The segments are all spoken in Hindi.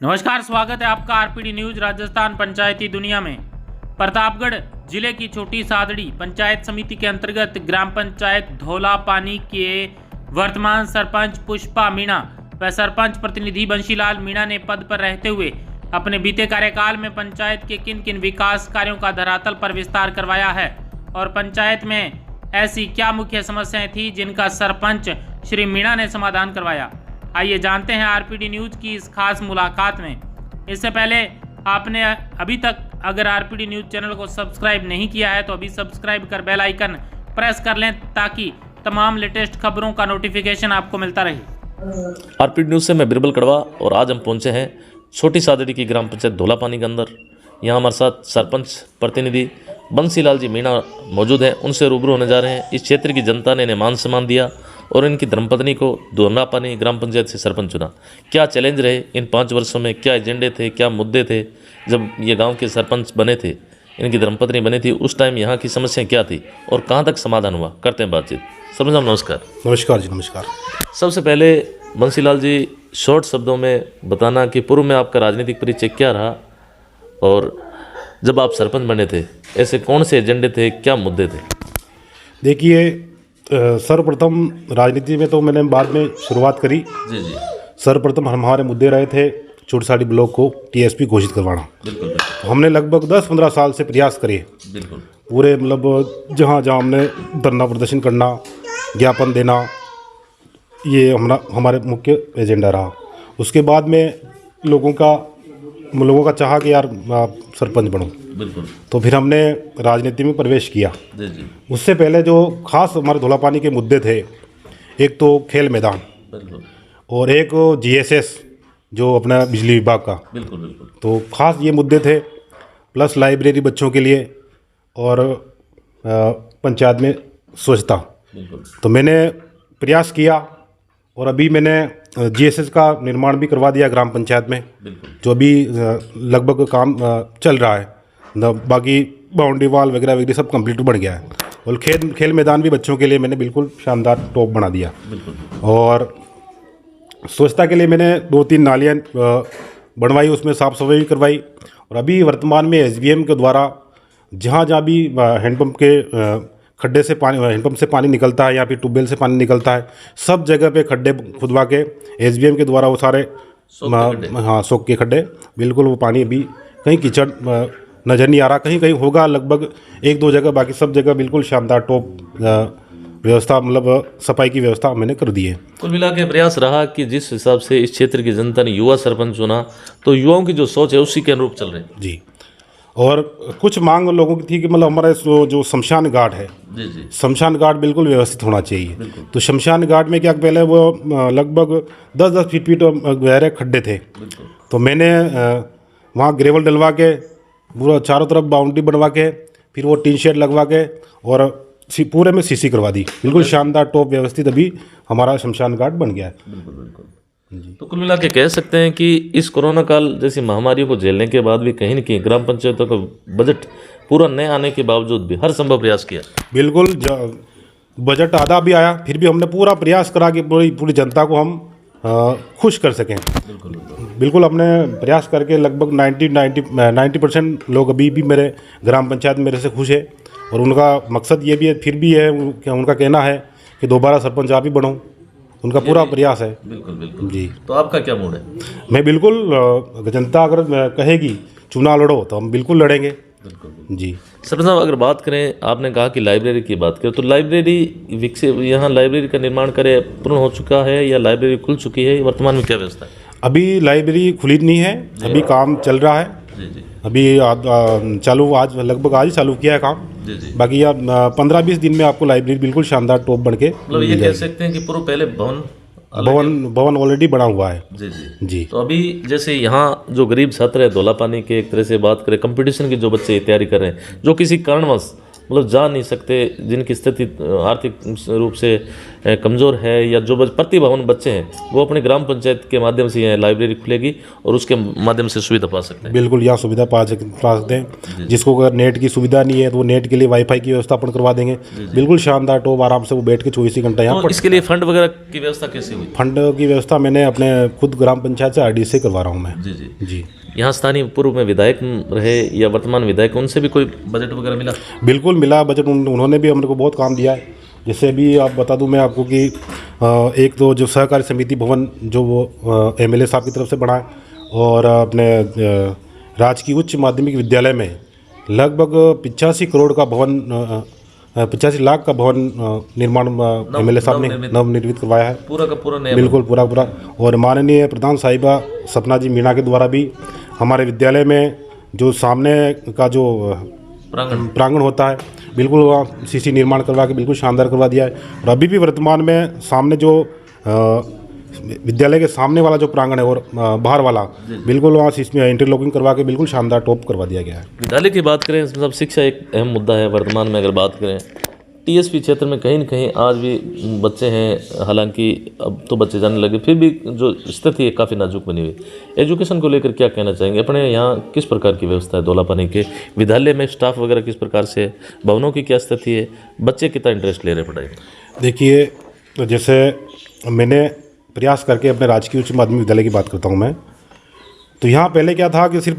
नमस्कार, स्वागत है आपका आरपीडी न्यूज राजस्थान पंचायती दुनिया में। प्रतापगढ़ जिले की छोटी सादड़ी पंचायत समिति के अंतर्गत ग्राम पंचायत धौलापानी के वर्तमान सरपंच पुष्पा मीणा व सरपंच प्रतिनिधि बंशीलाल मीणा ने पद पर रहते हुए अपने बीते कार्यकाल में पंचायत के किन किन विकास कार्यों का धरातल पर विस्तार करवाया है और पंचायत में ऐसी क्या मुख्य समस्याएं थी जिनका सरपंच श्री मीणा ने समाधान करवाया। आइए जानते हैं आरपीडी न्यूज की इस खास मुलाकात में। इससे पहले आपने अभी तक अगर आरपीडी न्यूज चैनल को सब्सक्राइब नहीं किया है तो अभी सब्सक्राइब कर बेल आइकन प्रेस कर लें ताकि तमाम लेटेस्ट खबरों का नोटिफिकेशन आपको मिलता रहे। आरपीडी न्यूज से मैं बिरबल कड़वा और आज हम पहुंचे हैं छोटी सादड़ी की ग्राम पंचायत धौलापानी के अंदर। यहाँ हमारे साथ सरपंच प्रतिनिधि बंसीलाल जी मीणा मौजूद हैं, उनसे रूबरू होने जा रहे हैं। इस क्षेत्र की जनता ने इन्हें मान सम्मान दिया और इनकी धर्मपत्नी को धौलापानी ग्राम पंचायत से सरपंच चुना। क्या चैलेंज रहे इन 5 वर्षों में, क्या एजेंडे थे, क्या मुद्दे थे जब ये गांव के सरपंच बने थे, इनकी धर्मपत्नी बनी थी, उस टाइम यहाँ की समस्या क्या थी और कहाँ तक समाधान हुआ, करते हैं बातचीत। सरपंच साहब नमस्कार। नमस्कार जी, नमस्कार। सबसे पहले बंसीलाल जी शॉर्ट शब्दों में बताना कि पूर्व में आपका राजनीतिक परिचय क्या रहा और जब आप सरपंच बने थे ऐसे कौन से एजेंडे थे, क्या मुद्दे थे? देखिए, सर्वप्रथम राजनीति में तो मैंने बाद में शुरुआत करी। जी जी। सर्वप्रथम हमारे मुद्दे रहे थे छोटी ब्लॉक को टीएसपी घोषित करवाना। बिल्कुल। तो हमने लगभग 10-15 साल से प्रयास करे। बिल्कुल। पूरे मतलब जहाँ जहाँ हमने धरना प्रदर्शन करना, ज्ञापन देना, ये हमारे मुख्य एजेंडा रहा। उसके बाद में लोगों का चाहा कि यार आप सरपंच बनो। बिल्कुल। तो फिर हमने राजनीति में प्रवेश किया। जी जी। उससे पहले जो खास हमारे धौलापानी के मुद्दे थे, एक तो खेल मैदान और एक जीएसएस जो अपना बिजली विभाग का। बिल्कुल बिल्कुल। तो खास ये मुद्दे थे, प्लस लाइब्रेरी बच्चों के लिए और पंचायत में स्वच्छता। तो मैंने प्रयास किया और अभी मैंने जीएसएस का निर्माण भी करवा दिया ग्राम पंचायत में, जो अभी लगभग काम चल रहा है। बाकी बाउंड्री वॉल वगैरह सब कंप्लीट बन गया है और खेल मैदान भी बच्चों के लिए मैंने बिल्कुल शानदार टॉप बना दिया। और स्वच्छता के लिए मैंने 2-3 नालियाँ बनवाई, उसमें साफ़ सफाई भी करवाई। और अभी वर्तमान में एसबीएम के द्वारा जहाँ भी हैंडपम्प के खड्डे से पानी, हैंडपम्प से पानी निकलता है या फिर ट्यूबवेल से पानी निकलता है, सब जगह पे खड्डे खुदवा के एसबीएम के द्वारा वो सारे सोख के खड्डे, बिल्कुल वो पानी अभी कहीं कीचड़ नज़र नहीं आ रहा। कहीं कहीं होगा लगभग 1-2 जगह, बाकी सब जगह बिल्कुल शानदार टॉप व्यवस्था, मतलब सफाई की व्यवस्था मैंने कर दी है। कुल मिला के प्रयास रहा कि जिस हिसाब से इस क्षेत्र की जनता ने युवा सरपंच चुना तो युवाओं की जो सोच है उसी के अनुरूप चल रहे हैं। जी। और कुछ मांग लोगों की थी कि मतलब हमारा जो शमशान घाट है, जी। शमशान घाट बिल्कुल व्यवस्थित होना चाहिए। तो शमशान घाट में क्या, पहले वो लगभग 10-10 फीट गहरे खड्डे थे। तो मैंने वहाँ ग्रेवल डलवा के पूरा चारों तरफ बाउंड्री बनवा के फिर वो टीन शेड लगवा के और पूरे में सीसी करवा दी। बिल्कुल शानदार टॉप व्यवस्थित अभी हमारा शमशान घाट बन गया है। बिल्कुल बिल्कुल। तो कुल मिला के कह सकते हैं कि इस कोरोना काल जैसी महामारियों को झेलने के बाद भी कहीं न कहीं ग्राम पंचायतों का बजट पूरा न आने के बावजूद भी हर संभव प्रयास किया। बिल्कुल, बजट आधा भी आया फिर भी हमने पूरा प्रयास करा कि पूरी जनता को हम खुश कर सकें। बिल्कुल हमने प्रयास करके लगभग 90% लोग अभी भी मेरे ग्राम पंचायत मेरे से खुश है। और उनका मकसद ये भी है, फिर भी है, उनका कहना है कि दोबारा सरपंच आप ही बनो। उनका पूरा प्रयास है। बिल्कुल बिल्कुल जी। तो आपका क्या मूड है? मैं बिल्कुल, जनता अगर कहेगी चुनाव लड़ो तो हम बिल्कुल लड़ेंगे। बिल्कुल जी। सरपंच साहब, अगर बात करें, आपने कहा कि लाइब्रेरी की बात करें तो लाइब्रेरी विकसित, यहाँ लाइब्रेरी का निर्माण कार्य पूर्ण हो चुका है या लाइब्रेरी खुल चुकी है? वर्तमान में क्या व्यवस्था है? अभी लाइब्रेरी खुली नहीं है, अभी काम चल रहा है। जी। अभी चालू, आज लगभग आज ही चालू किया है काम। जी। बाकी आप 15-20 दिन में आपको लाइब्रेरी बिल्कुल शानदार टॉप बन के, मतलब ये कह सकते हैं कि पूर्व पहले भवन ऑलरेडी बना हुआ है। जी जी जी। तो अभी जैसे यहाँ जो गरीब छात्र है धौलापानी के, एक तरह से बात करें कंपटीशन की, जो बच्चे तैयारी कर रहे हैं, जो किसी कारणवश मतलब जा नहीं सकते, जिनकी स्थिति आर्थिक रूप से कमज़ोर है या जो प्रतिभावान बच्चे हैं वो अपने ग्राम पंचायत के माध्यम से यहाँ लाइब्रेरी खुलेगी और उसके माध्यम से सुविधा पा सकते हैं। बिल्कुल यहाँ सुविधा पा सकते हैं। जिसको अगर नेट की सुविधा नहीं है तो वो नेट के लिए वाईफाई की व्यवस्था अपन करवा देंगे। बिल्कुल शानदार टॉप, आराम से वो बैठ के 24 घंटा यहाँ तो इसके लिए फंड वगैरह की व्यवस्था कैसे हुई? फंड की व्यवस्था मैंने अपने खुद ग्राम पंचायत से RD से करवा रहा हूँ मैं। जी जी जी। यहाँ स्थानीय पूर्व में विधायक रहे या वर्तमान विधायक, उनसे भी कोई बजट वगैरह मिला? बिल्कुल मिला बजट, उन्होंने भी हमने को बहुत काम दिया है। जैसे अभी आप बता दूं मैं आपको कि एक तो जो सहकारी समिति भवन जो वो MLA साहब की तरफ से बना है, और अपने राजकीय उच्च माध्यमिक विद्यालय में लगभग 85 करोड़ का भवन 85 लाख का भवन निर्माण MLA साहब ने नवनिर्मित करवाया है। पूरा का पूरा नया? बिल्कुल पूरा पूरा। और माननीय प्रधान साहिबा सपना जी मीणा के द्वारा भी हमारे विद्यालय में जो सामने का जो प्रांगण होता है बिल्कुल वहाँ CC निर्माण करवा के बिल्कुल शानदार करवा दिया है। और अभी भी वर्तमान में सामने जो विद्यालय के सामने वाला जो प्रांगण है और बाहर वाला बिल्कुल वहाँ इंटरलॉकिंग करवा के बिल्कुल शानदार टॉप करवा दिया गया है। विद्यालय की बात करें, मतलब शिक्षा एक अहम मुद्दा है वर्तमान में। अगर बात करें TSP क्षेत्र में कहीं न कहीं आज भी बच्चे हैं, हालांकि अब तो बच्चे जाने लगे, फिर भी जो स्थिति है काफ़ी नाजुक बनी हुई। एजुकेशन को लेकर क्या कहना चाहेंगे? अपने यहाँ किस प्रकार की व्यवस्था है धौलापानी के विद्यालय में? स्टाफ वगैरह किस प्रकार से है? भवनों की क्या स्थिति है? बच्चे कितना इंटरेस्ट ले रहे हैं पढ़ाई में? देखिए, जैसे मैंने प्रयास करके अपने राजकीय उच्च माध्यमिक विद्यालय की बात करता हूँ मैं, तो यहाँ पहले क्या था कि सिर्फ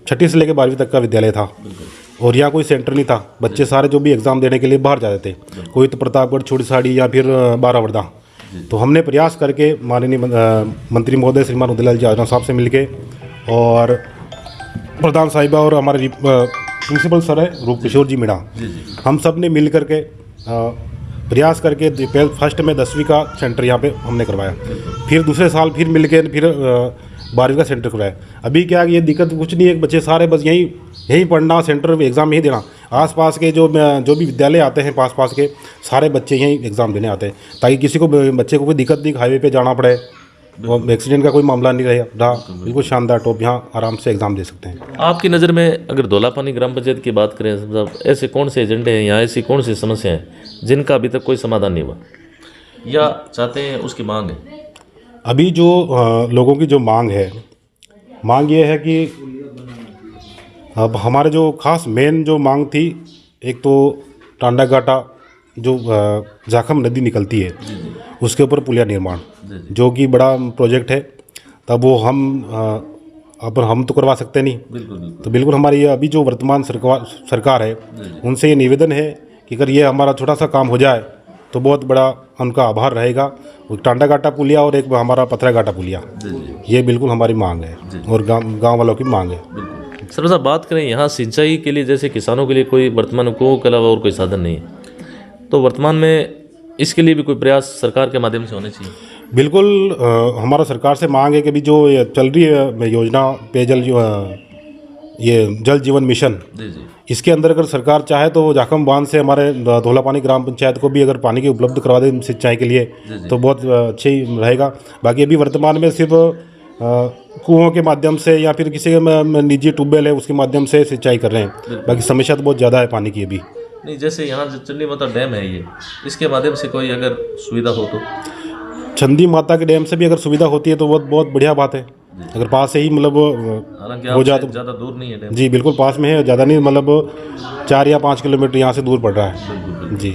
6ठी से लेकर 12वीं तक का विद्यालय था और यहाँ कोई सेंटर नहीं था। बच्चे सारे जो भी एग्ज़ाम देने के लिए बाहर जाते थे, कोई तो प्रतापगढ़, छोटी साड़ी या फिर बारावरदा। तो हमने प्रयास करके माननीय मंत्री महोदय श्रीमान उदयलाल जी आजना साहब से मिलके और प्रधान साहिबा और हमारे प्रिंसिपल सर है रूप किशोर जी मीणा, हम सब ने मिल करके प्रयास करके फर्स्ट में 10वीं का सेंटर यहाँ पे हमने करवाया। फिर दूसरे साल फिर मिल के फिर 12वीं का सेंटर करवाया। अभी क्या ये दिक्कत कुछ नहीं है, बच्चे सारे बस यहीं पढ़ना, सेंटर में एग्ज़ाम यहीं देना। आसपास के जो भी विद्यालय आते हैं पास के सारे बच्चे यहीं एग्ज़ाम देने आते हैं, ताकि किसी को बच्चे को कोई दिक्कत नहीं, हाईवे पे जाना पड़े और एक्सीडेंट का कोई मामला नहीं रहा। बिल्कुल शानदार टॉप, यहाँ आराम से एग्ज़ाम दे सकते हैं। आपकी नज़र में अगर धौलापानी ग्राम पंचायत की बात करें, मतलब ऐसे कौन से एजेंडे हैं यहाँ, ऐसी कौन सी समस्या हैं जिनका अभी तक कोई समाधान नहीं हुआ या चाहते हैं उसकी मांग है? अभी जो लोगों की जो मांग ये है कि अब हमारे जो खास मेन जो मांग थी, एक तो टांडा घाटा जो जाखम नदी निकलती है उसके ऊपर पुलिया निर्माण, जो कि बड़ा प्रोजेक्ट है, तब वो हम तो करवा सकते नहीं। तो बिल्कुल हमारी ये अभी जो वर्तमान सरकार है उनसे ये निवेदन है कि अगर ये हमारा छोटा सा काम हो जाए तो बहुत बड़ा उनका आभार रहेगा। टांडा घाटा पुलिया और एक हमारा पथरा घाटा पुलिया, ये बिल्कुल हमारी मांग है और गाँव वालों की मांग है। सर साहब, बात करें यहाँ सिंचाई के लिए, जैसे किसानों के लिए कोई वर्तमान कुओं के अलावा और कोई साधन नहीं है, तो वर्तमान में इसके लिए भी कोई प्रयास सरकार के माध्यम से होने चाहिए? बिल्कुल हमारा सरकार से मांग है कि अभी जो चल रही है योजना पेयजल, ये जल जीवन मिशन, इसके अंदर अगर सरकार चाहे तो जाखम बांध से हमारे धौलापानी ग्राम पंचायत को भी अगर पानी की उपलब्ध करवा दे सिंचाई के लिए तो बहुत अच्छा ही रहेगा। बाकी अभी वर्तमान में सिर्फ कुओं के माध्यम से या फिर किसी निजी ट्यूबवेल है उसके माध्यम से सिंचाई कर रहे हैं। बाकी समस्या तो बहुत ज़्यादा है पानी की अभी। नहीं, जैसे यहाँ जो चंडी माता डैम है, ये इसके माध्यम से कोई अगर सुविधा हो तो? चंदी माता के डैम से भी अगर सुविधा होती है तो बहुत बढ़िया बात है। अगर पास से ही मतलब हो जाए तो ज़्यादा दूर नहीं है डैम? जी बिल्कुल पास में है, ज़्यादा नहीं, मतलब 4 या 5 किलोमीटर यहाँ से दूर पड़ रहा है। जी,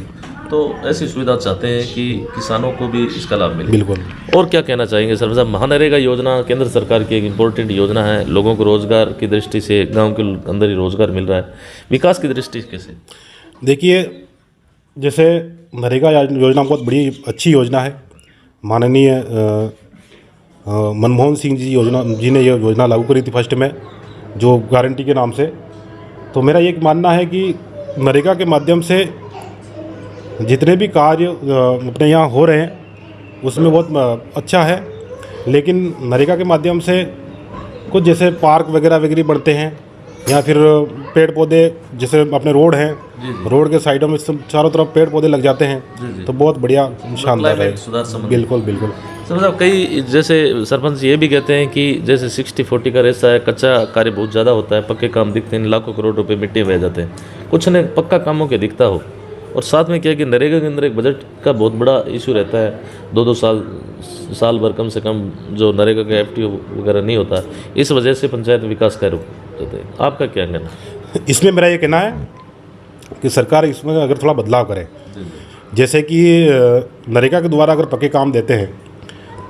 तो ऐसी सुविधा चाहते हैं कि किसानों को भी इसका लाभ मिले। बिल्कुल। और क्या कहना चाहेंगे सर साहब? महानरेगा योजना केंद्र सरकार की एक इम्पोर्टेंट योजना है, लोगों को रोजगार की दृष्टि से गांव के अंदर ही रोजगार मिल रहा है, विकास की दृष्टि कैसे? देखिए, जैसे नरेगा योजना बहुत बड़ी अच्छी योजना है। माननीय मनमोहन सिंह जी ने यह योजना लागू करी थी फर्स्ट में, जो गारंटी के नाम से। तो मेरा ये मानना है कि नरेगा के माध्यम से जितने भी कार्य अपने यहाँ हो रहे हैं उसमें बहुत अच्छा है, लेकिन नरेगा के माध्यम से कुछ जैसे पार्क वगैरह बनते हैं या फिर पेड़ पौधे, जैसे अपने रोड हैं, रोड के साइडों में चारों तरफ पेड़ पौधे लग जाते हैं तो बहुत बढ़िया शानदार है। बिल्कुल बिल्कुल। मतलब कई जैसे सरपंच ये भी कहते हैं कि जैसे 60-40 का रेसा है, कच्चा कार्य बहुत ज़्यादा होता है, पक्के काम दिखते हैं, लाखों करोड़ रुपए मिट्टी बह जाते हैं, कुछ ने पक्का कामों के दिखता हो और साथ में क्या है कि नरेगा के अंदर एक बजट का बहुत बड़ा इशू रहता है, 2-2 साल भर कम से कम जो नरेगा का FT वगैरह नहीं होता, इस वजह से पंचायत विकास कार्य रुक जाते हैं। आपका क्या कहना है? इसमें मेरा ये कहना है कि सरकार इसमें अगर थोड़ा बदलाव करे, जैसे कि नरेगा के द्वारा अगर पक्के काम देते हैं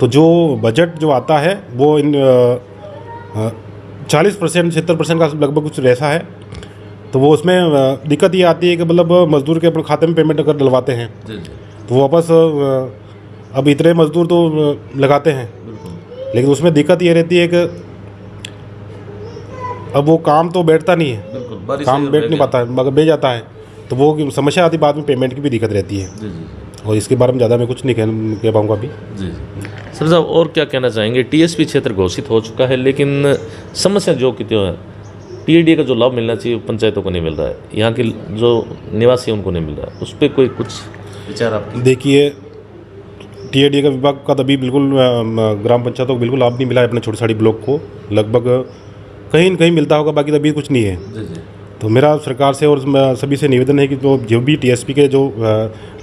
तो जो बजट जो आता है वो इन 40% 70% का लगभग कुछ ऐसा है, तो वो उसमें दिक्कत ये आती है कि मतलब मजदूर के अपने खाते में पेमेंट अगर डलवाते हैं तो वो वापस अब इतने मजदूर तो लगाते हैं, लेकिन उसमें दिक्कत ये रहती है कि अब वो काम तो बैठता नहीं है, काम बैठ नहीं पाता है, मगर बैठ जाता है, तो वो समस्या आती, बाद में पेमेंट की भी दिक्कत रहती है। और इसके बारे में ज़्यादा मैं कुछ नहीं कह पाऊँगा अभी। जी सर साहब, और क्या कहना चाहेंगे? TSP क्षेत्र घोषित हो चुका है, लेकिन समस्या जो कि त्यों है, TADA का जो लाभ मिलना चाहिए पंचायतों को नहीं मिल रहा है, यहाँ के जो निवासी उनको नहीं मिल रहा है, उस पर कोई कुछ विचार आपके? देखिए, TADA का विभाग का तो अभी बिल्कुल ग्राम पंचायतों को बिल्कुल लाभ नहीं मिला है, अपने छोटे साड़ी ब्लॉक को लगभग कहीं न कहीं मिलता होगा, बाकी तो अभी कुछ नहीं है। तो मेरा सरकार से और सभी से निवेदन है कि तो जो भी TSP के जो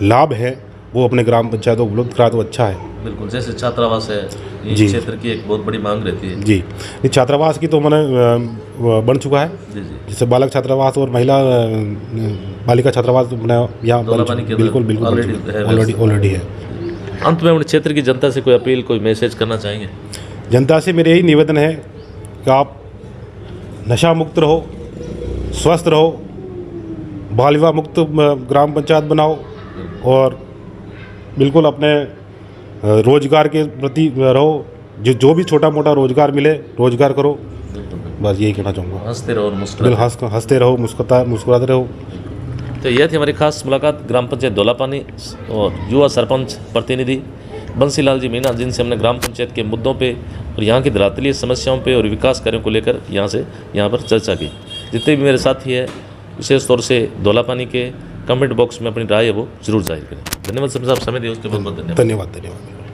लाभ है वो अपने ग्राम पंचायतों को उपलब्ध करा तो अच्छा है। बिल्कुल, जैसे छात्रावास है, ये जी। क्षेत्र की एक बहुत बड़ी मांग रहती है। जी, ये छात्रावास की तो मैंने बन चुका है, जी जी, जैसे बालक छात्रावास और महिला बालिका छात्रावास यहाँ बिल्कुल बिल्कुल ऑलरेडी है। अंत में अपने क्षेत्र की जनता से कोई अपील, कोई मैसेज करना चाहेंगे? जनता से मेरे यही निवेदन है कि आप नशा मुक्त रहो, स्वस्थ रहो, बाल विवाह मुक्त ग्राम पंचायत बनाओ और बिल्कुल अपने रोजगार के प्रति रहो, जो भी छोटा मोटा रोजगार मिले रोजगार करो, बस यही कहना चाहूँगा। हंसते रहो और मुस्कुराते हंसते रहो, मुस्कुराते रहो। तो यह थी हमारी खास मुलाकात ग्राम पंचायत धौलापानी और युवा सरपंच प्रतिनिधि बंसीलाल जी मीणा, जिनसे हमने ग्राम पंचायत के मुद्दों पे और यहाँ की धरातलीय समस्याओं पे और विकास कार्यों को लेकर यहाँ पर चर्चा की। जितने भी मेरे साथी हैं, विशेष तौर से धौलापानी के कमेंट बॉक्स में अपनी राय है वो जरूर जाहिर करें। धन्यवाद साहब, समय दिए उसके बहुत बहुत धन्यवाद। धन्यवाद।